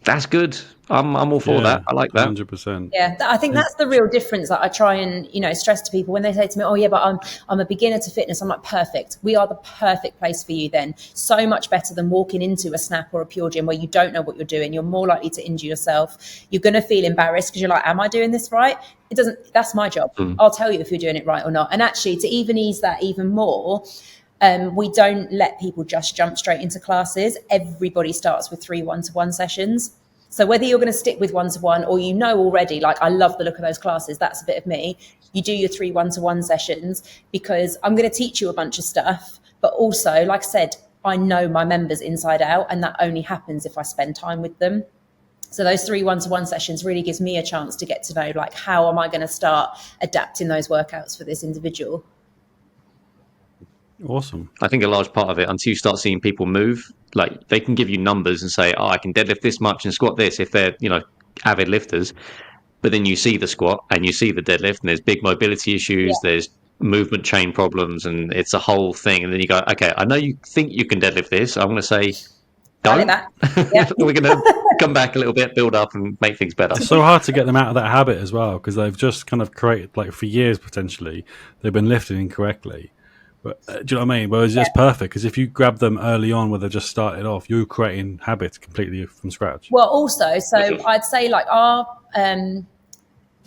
That's good. I'm all for that. I like that. 100%. Yeah, I think that's the real difference that I try and, stress to people when they say to me, oh yeah, but I'm a beginner to fitness. I'm like, perfect. We are the perfect place for you then. So much better than walking into a Snap or a Pure Gym where you don't know what you're doing. You're more likely to injure yourself. You're going to feel embarrassed because you're like, am I doing this right? That's my job. I'll tell you if you're doing it right or not. And actually, to even ease that even more, we don't let people just jump straight into classes. Everybody starts with 3 one-to-one sessions. So whether you're going to stick with one-to-one or already, like I love the look of those classes, that's a bit of me, you do your 3 one-to-one sessions because I'm going to teach you a bunch of stuff. But also, like I said, I know my members inside out, and that only happens if I spend time with them. So those 3 one-to-one sessions really gives me a chance to get to know, like, how am I going to start adapting those workouts for this individual? Awesome. I think a large part of it, until you start seeing people move, like they can give you numbers and say, oh, I can deadlift this much and squat this if they're, avid lifters. But then you see the squat and you see the deadlift and there's big mobility issues, there's movement chain problems, and it's a whole thing. And then you go, okay, I know you think you can deadlift this. I'm going to say, don't. Yeah. We're going to come back a little bit, build up and make things better. It's so hard to get them out of that habit as well, because they've just kind of created, like for years potentially, they've been lifting incorrectly. But, do you know what I mean? Well, it's just perfect, because if you grab them early on where they've just started off, you're creating habits completely from scratch. Well, also, so I'd say like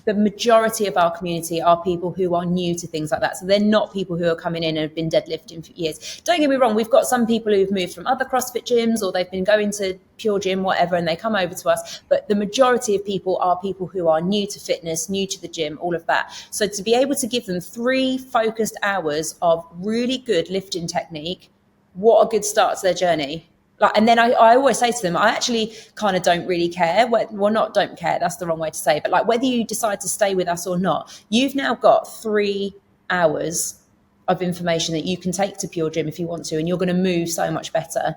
the majority of our community are people who are new to things like that. So they're not people who are coming in and have been deadlifting for years. Don't get me wrong, we've got some people who've moved from other CrossFit gyms or they've been going to Pure Gym, whatever, and they come over to us. But the majority of people are people who are new to fitness, new to the gym, all of that. So to be able to give them 3 focused hours of really good lifting technique, what a good start to their journey. And then I always say to them, I actually kind of don't really care. Well, not don't care, that's the wrong way to say it, but like whether you decide to stay with us or not, you've now got 3 hours of information that you can take to Pure Gym if you want to, and you're going to move so much better.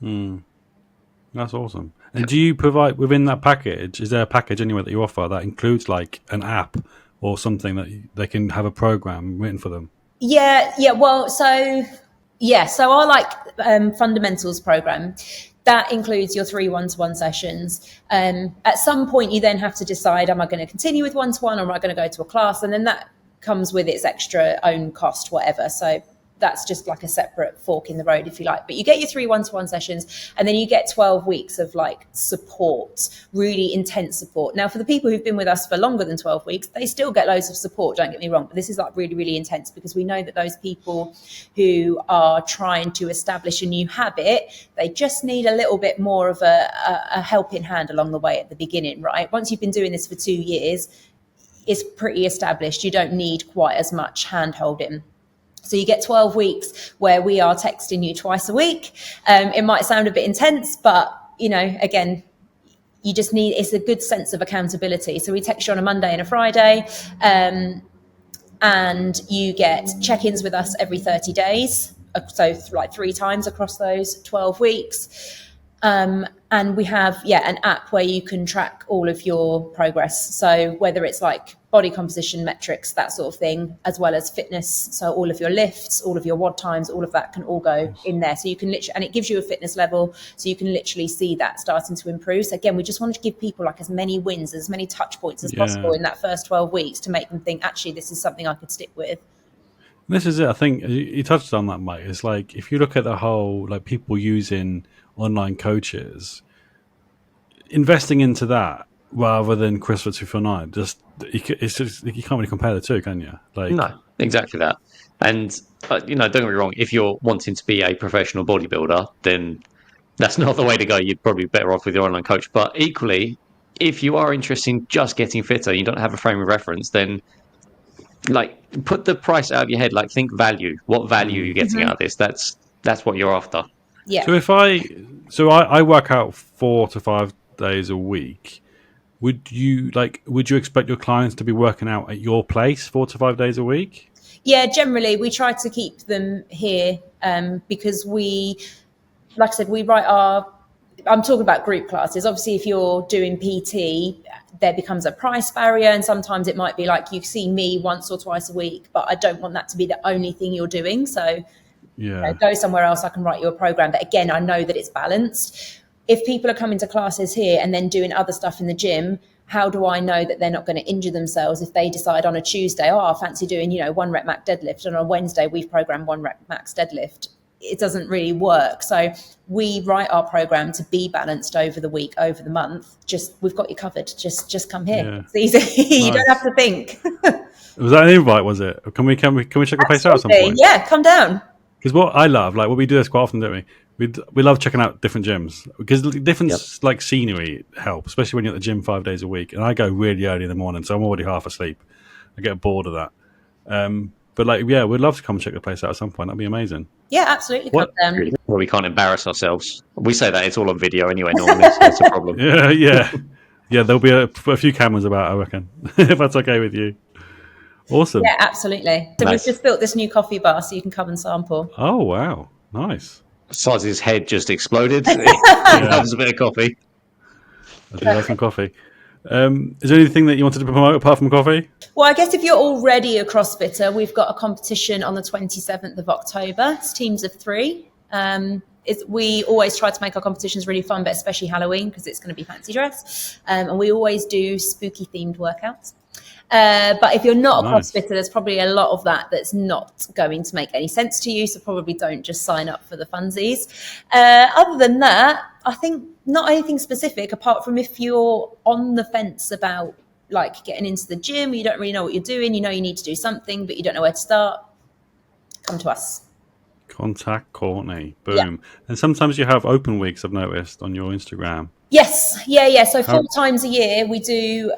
That's awesome. And do you provide, within that package, is there a package anywhere that you offer that includes like an app or something that they can have a program written for them? So our fundamentals program, that includes your 3 one-to-one sessions. At some point, you then have to decide, am I going to continue with one-to-one or am I going to go to a class? And then that comes with its extra own cost, whatever. So that's just like a separate fork in the road, if you like. But you get your 3 one-to-one sessions, and then you get 12 weeks of like support, really intense support. Now, for the people who've been with us for longer than 12 weeks, they still get loads of support, don't get me wrong. But this is like really, really intense, because we know that those people who are trying to establish a new habit, they just need a little bit more of a helping hand along the way at the beginning, right? Once you've been doing this for 2 years, it's pretty established. You don't need quite as much hand holding. So you get 12 weeks where we are texting you twice a week. It might sound a bit intense, but, again, you just need, it's a good sense of accountability. So we text you on a Monday and a Friday, and you get check-ins with us every 30 days. So like 3 times across those 12 weeks. And we have, an app where you can track all of your progress. So whether it's like body composition metrics, that sort of thing, as well as fitness. So all of your lifts, all of your WOD times, all of that can all go in there. So you can literally, and it gives you a fitness level. So you can literally see that starting to improve. So again, we just wanted to give people like as many wins, as many touch points as possible in that first 12 weeks to make them think, actually, this is something I could stick with. This is it. I think you touched on that, Mike. It's like, if you look at the whole, like people using online coaches, investing into that rather than CrossFit 249, it's just, you can't really compare the two, can you? Like, no, exactly that. And don't get me wrong, if you're wanting to be a professional bodybuilder, then that's not the way to go. You're probably better off with your online coach. But equally, if you are interested in just getting fitter, you don't have a frame of reference, then like put the price out of your head. Like, think value. What value are you getting out of this? That's what you're after. Yeah. So I work out 4 to 5 days a week. Would you expect your clients to be working out at your place 4 to 5 days a week? Yeah, generally we try to keep them here, because like I said, we write I'm talking about group classes. Obviously, if you're doing PT, there becomes a price barrier, and sometimes it might be like you see me once or twice a week, but I don't want that to be the only thing you're doing. So go somewhere else, I can write you a program. But again, I know that it's balanced. if people are coming to classes here and then doing other stuff in the gym, how do I know that they're not going to injure themselves if they decide on a Tuesday, I fancy doing, 1 rep max deadlift, and on a Wednesday we've programmed 1 rep max deadlift? It doesn't really work. So we write our program to be balanced over the week, over the month. We've got you covered. Just come here. Yeah. It's easy. You don't have to think. Was that an invite? Was it? Can we check the place out at some point? Yeah, come down. Because what I love, like, we do this quite often, don't we? We love checking out different gyms because different like scenery help, especially when you're at the gym 5 days a week. And I go really early in the morning, so I'm already half asleep. I get bored of that. But we'd love to come check the place out at some point. That'd be amazing. Yeah, absolutely. Come down. Well, we can't embarrass ourselves. We say that it's all on video anyway. Normally, so that's a problem. Yeah. There'll be a few cameras about, I reckon, if that's okay with you. Awesome. Yeah, absolutely. So we've just built this new coffee bar, so you can come and sample. Oh wow, nice. Siz's head just exploded. That was a bit of coffee. I do have some coffee. Is there anything that you wanted to promote apart from coffee? Well, I guess if you're already a CrossFitter, we've got a competition on the 27th of October. It's teams of 3. We always try to make our competitions really fun, but especially Halloween because it's going to be fancy dress. And we always do spooky themed workouts. But if you're not a CrossFitter, there's probably a lot of that's not going to make any sense to you. So probably don't just sign up for the funsies. Other than that, I think not anything specific apart from if you're on the fence about like getting into the gym, you don't really know what you're doing. You know you need to do something, but you don't know where to start. Come to us. Contact Courtney. Boom. Yeah. And sometimes you have open weeks, I've noticed, on your Instagram. Yes. Yeah. So 4 times a year we do.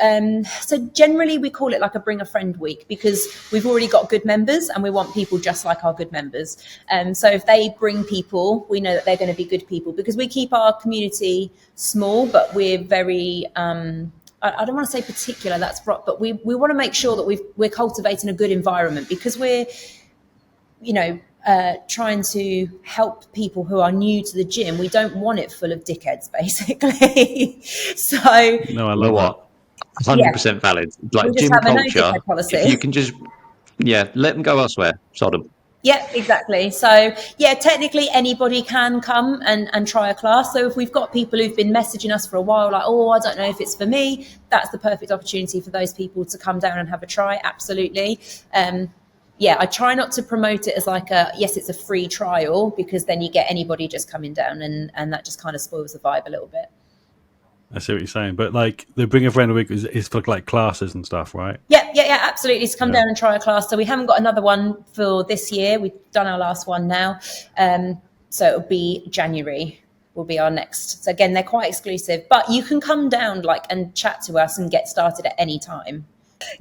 So generally we call it like a bring a friend week because we've already got good members and we want people just like our good members. So if they bring people, we know that they're going to be good people because we keep our community small, but we're very, I don't want to say particular, that's right, but we want to make sure that we're cultivating a good environment because we're, trying to help people who are new to the gym. We don't want it full of dickheads, basically. So no, I love what 100% valid. Like gym culture, if you can just let them go elsewhere. Sodom. Yeah, exactly. So technically anybody can come and try a class. So if we've got people who've been messaging us for a while, like, I don't know if it's for me, that's the perfect opportunity for those people to come down and have a try. Absolutely. I try not to promote it as like it's a free trial because then you get anybody just coming down and that just kind of spoils the vibe a little bit. I see what you're saying. But like the Bring a Friend a Week is for like classes and stuff, right? Yeah, absolutely. To come down and try a class. So we haven't got another one for this year. We've done our last one now. So it'll be January will be our next. So again, they're quite exclusive, but you can come down and chat to us and get started at any time.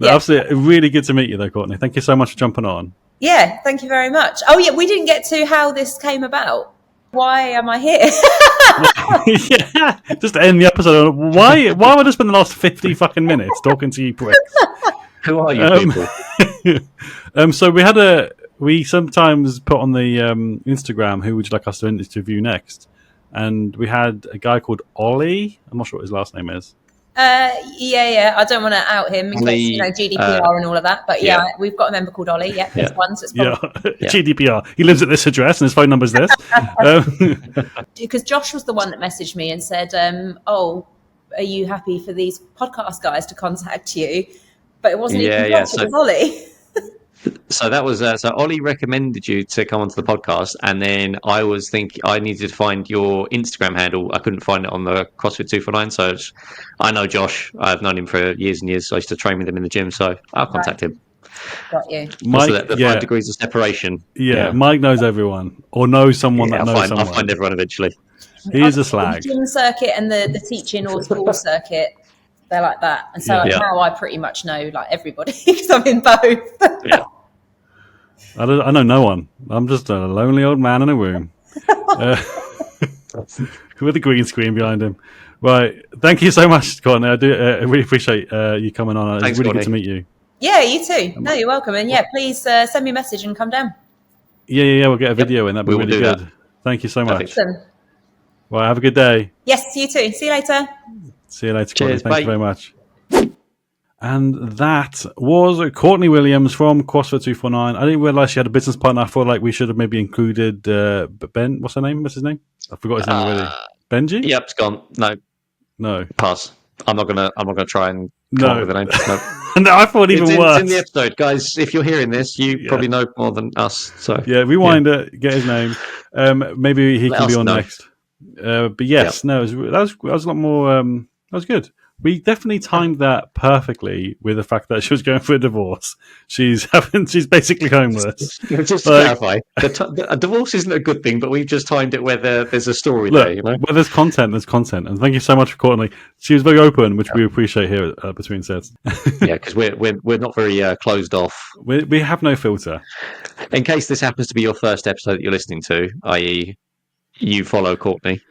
Absolutely. Really good to meet you though, Courtney. Thank you so much for jumping on. Yeah, thank you very much. Oh yeah, we didn't get to how this came about. Why am I here? Just to end the episode. Why would I spend the last 50 fucking minutes talking to you pricks? Who are you people? So we sometimes put on the Instagram who would you like us to interview next, and we had a guy called Ollie. I'm not sure what his last name is. I don't want to out him in case GDPR and all of that, but we've got a member called Ollie. There's one, so it's probably... GDPR. He lives at this address and his phone number's this. Because Josh was the one that messaged me and said, are you happy for these podcast guys to contact you? But it wasn't even Josh, it was Ollie. So that was so Ollie recommended you to come onto the podcast, and then I was thinking I needed to find your Instagram handle. I couldn't find it on the CrossFit 249, so I know Josh. I've known him for years and years. So I used to train with him in the gym, so I'll contact him. Got you. Mike, the 5 degrees of separation. Yeah, Mike knows everyone or knows someone that knows someone. I'll find everyone eventually. He's a slag. The gym circuit and the teaching or school circuit, they're like that. And so now I pretty much know like everybody because I'm in both. Yeah. I know no one. I'm just a lonely old man in a room with a green screen behind him. Right. Thank you so much, Courtney. I really appreciate you coming on. Thanks, it's really Courtney. Good to meet you. Yeah, you too. No, you're welcome. And please send me a message and come down. Yeah. We'll get a video in. That'd be really good. That. Thank you so much. Awesome. Well, have a good day. Yes, you too. See you later. See you later, Cheers, Courtney. Thank you very much. And that was Courtney Williams from CrossFit 249. I didn't realize she had a business partner. I thought like we should have maybe included Ben. What's his name? I forgot his name already. Benji? Yep, it's gone. No. Pass. I'm not gonna try and come up with a name. No. No, I thought even worse. It's in the episode, guys. If you're hearing this, you probably know more than us. So yeah, rewind it, get his name. Maybe he can be on next. But yes, no, that was a lot more. That was good. We definitely timed that perfectly with the fact that she was going for a divorce. She's basically homeless. Just to clarify, a divorce isn't a good thing, but we've just timed it where there's a story there. You know, where there's content, and thank you so much for Courtney. She was very open, which we appreciate here at Between Sets. Yeah, because we're not very closed off. We have no filter. In case this happens to be your first episode that you're listening to, i.e., you follow Courtney,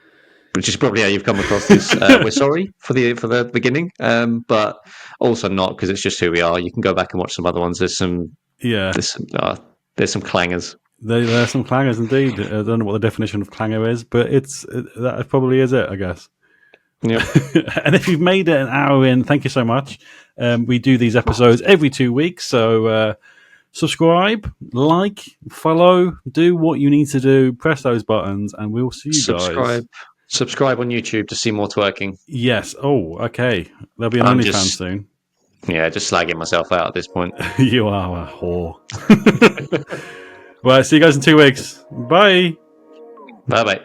which is probably how you've come across this. We're sorry for the beginning, but also not, because it's just who we are. You can go back and watch some other ones. There's some clangers. There are some clangers indeed. I don't know what the definition of clanger is, but that probably is it, I guess. Yep. And if you've made it an hour in, thank you so much. We do these episodes every 2 weeks, so subscribe, like, follow, do what you need to do, press those buttons, and we'll see you guys. Subscribe on YouTube to see more twerking. Yes. Oh, okay. There'll be an OnlyFans soon. Yeah, just slagging myself out at this point. You are a whore. Well, see you guys in 2 weeks. Bye. Bye-bye.